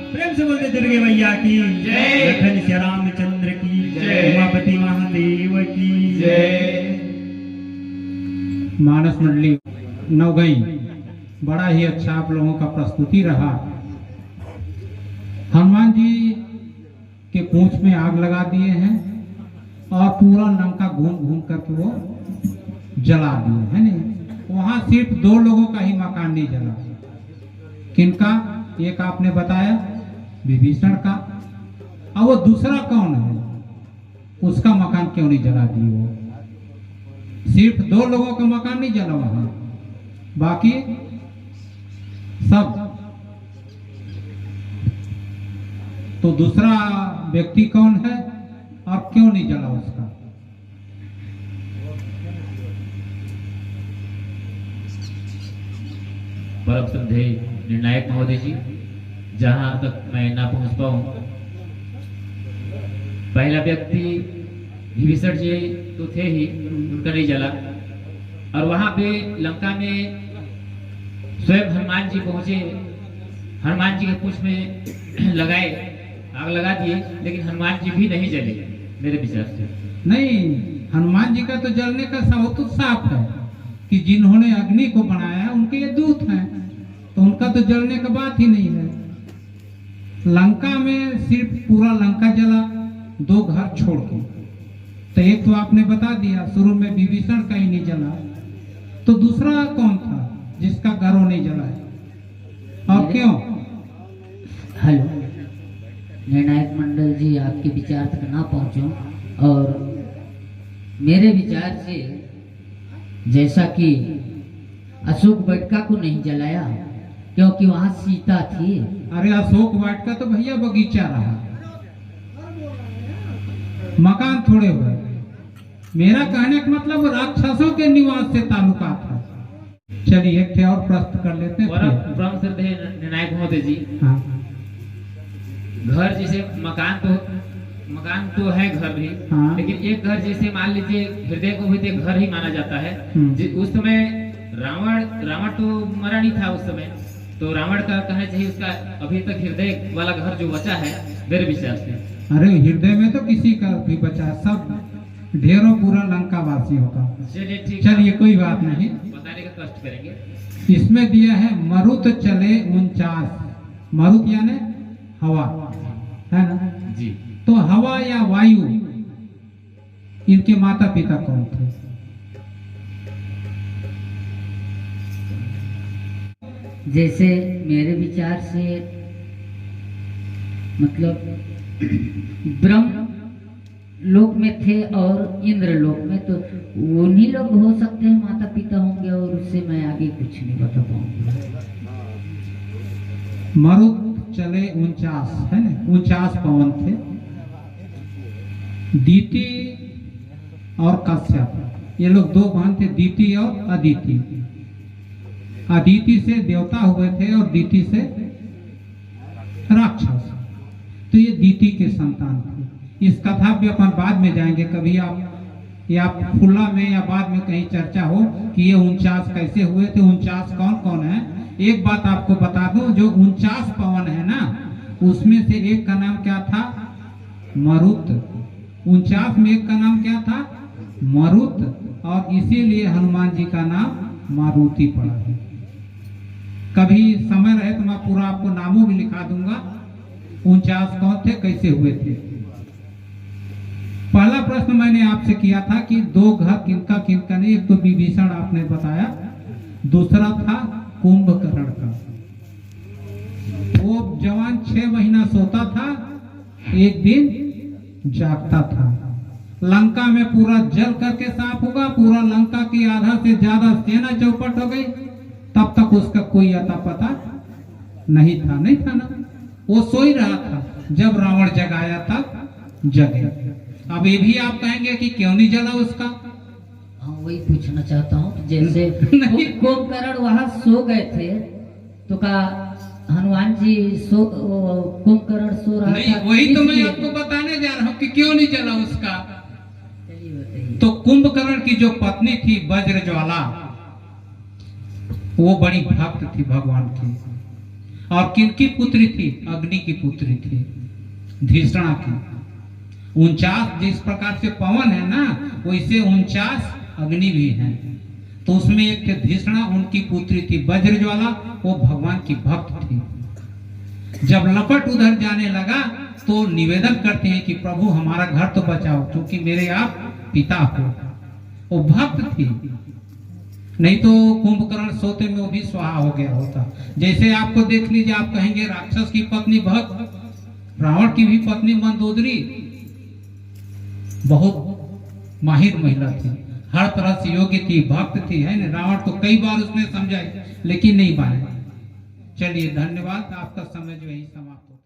प्रेम से बोलते दुर्गे मैया की जय। लखन श्री रामचंद्र की जय। उमापति महादेव की जय। मानस मंडली नवगई बड़ा ही अच्छा आप लोगों का प्रस्तुति रहा। हनुमान जी के पूंछ में आग लगा दिए हैं और पूरा लंका घूम घूम करके वो जला दिए है नहीं। वहां सिर्फ 2 लोगों का ही मकान नहीं जला। किनका? एक आपने बताया विभीषण का, और वो दूसरा कौन है? उसका मकान क्यों नहीं जला दिए? वो सिर्फ 2 लोगों का मकान नहीं जला वहां, बाकी सब। तो दूसरा व्यक्ति कौन है और क्यों नहीं जला उसका? परम श्रद्धेय निर्णायक महोदय जी, जहां तक मैं ना पहुंच पाऊं, पहला व्यक्ति विभीषण जी तो थे ही, उनका नहीं जला। और वहां पे लंका में स्वयं हनुमान जी पहुंचे, हनुमान जी के पूंछ में लगाए, आग लगा दिए, लेकिन हनुमान जी भी नहीं जले मेरे विचार से। नहीं, हनुमान जी का तो जलने का सबूत साफ है कि जिन्होंने अग्नि को बनाया उनके ये दूत हैं, तो उनका तो जलने का बात ही नहीं है। लंका में सिर्फ पूरा लंका जला, 2 घर छोड़ के। तो एक तो आपने बता दिया शुरू में विभीषण का ही नहीं जला, तो दूसरा कौन था जिसका घरों नहीं जला है और क्यों? हेलो निर्णायक मंडल जी, आपके विचार तक ना पहुंचूं, और मेरे विचार से जैसा कि अशोक वाटिका को नहीं जलाया क्योंकि वहां सीता थी। अरे अशोक वाटिका तो भैया बगीचा रहा, मकान थोड़े हुए। मेरा कहने का मतलब राक्षसों के निवास से ताल्लुका था। चलिए एक और प्रश्न कर लेते हैं। परम श्रद्धेय निर्णायक महोदय जी, हाँ घर जैसे मकान तो है घर भी, हाँ। लेकिन एक घर जैसे मान लीजिए हृदय को भी तो एक घर ही माना जाता है। उस समय रावण तो मरा नहीं था उस समय, तो रावण का कहना चाहिए उसका अभी तक हृदय वाला घर जो बचा है मेरे विचार से। अरे हृदय में तो किसी का भी बचा, सब ढेरों पूरा लंका वासियों का। चलिए ठीक, चलिए कोई बात नहीं, बताने का कष्ट करेंगे। इसमें दिया है मरुत चले 49। मरुत यानी हवा है ना जी। तो हवा या वायु, इनके माता पिता कौन थे? जैसे मेरे विचार से मतलब ब्रह्म लोक में थे और इंद्र लोक में, तो उन्हीं लोग हो सकते हैं माता पिता होंगे, और उससे मैं आगे कुछ नहीं बता पाऊंगा। मरुत चले 49 है ना, 49 पवन थे। दीति और कश्यप, ये लोग 2 बहन थे, दीति और अदिति। अदिति से देवता हुए थे और दीति से राक्षस। तो ये दीति के संतान थे। इस कथा पे अपन बाद में जाएंगे कभी, आप या फुला में या बाद में कहीं चर्चा हो कि ये 49 कैसे हुए थे, 49 कौन कौन है। एक बात आपको बता दूं, जो 49 पवन है ना, उसमें से एक का नाम क्या था? मरुत। 49 में एक का नाम क्या था? मरुत, और इसीलिए हनुमान जी का नाम मारुति पड़ा है। कभी समय रहे तो मैं पूरा आपको नामों भी लिखा दूंगा, 49 कौन थे, कैसे हुए थे। पहला प्रश्न मैंने आपसे किया था कि 2 घर किनका किनका नहीं। एक तो विभीषण आपने बताया, दूसरा था कुंभकर्ण का। वो जवान 6 महीना सोता था, एक दिन जागता था। लंका में पूरा जल करके साफ होगा, पूरा लंका की आधा से ज्यादा सेना चौपट हो गई, तब तक उसका कोई अता पता नहीं था। नहीं था ना, वो सो ही रहा था। जब रावण जगाया तब जगे। अब ये भी आप कहेंगे कि क्यों नहीं जला उसका? हाँ, वही पूछना चाहता हूँ। जैसे नहीं। कुंभकर्ण वहां सो गए थे, तो का हनुमान जी कुंभकर्ण सो रहा नहीं, था? वही तो मैं इसलिए- आपको बताने जा रहा हूँ कि क्यों नहीं जला उसका। चलिए बताइए। तो कुंभकर्ण की जो पत्नी थी वज्रज्वाला, वो बड़ी भक्त थी भगवान की। और किनकी पुत्री थी? अग्नि की पुत्री थी, धीषणा की। 49 जिस प्रकार से पवन है ना, वैसे 49 अग्नि भी है। तो उसमें एक थे धीषणा, उनकी पुत्री थी वज्रज्वाला, वो भगवान की भक्त थी। जब लपट उधर जाने लगा तो निवेदन करते हैं कि प्रभु हमारा घर तो बचाओ, क्योंकि मेरे आप पिता हो। वो भक्त थी, नहीं तो कुंभकर्ण सोते में वो भी स्वाहा हो गया होता। जैसे आपको देख लीजिए, आप कहेंगे राक्षस की पत्नी भक्त, रावण की भी पत्नी मंदोदरी बहुत माहिर महिला थी, हर तरह से योग्य थी, भक्त थी, है ना। रावण तो कई बार उसने समझाई लेकिन नहीं माने। चलिए धन्यवाद, आपका समय जो है समाप्त हो।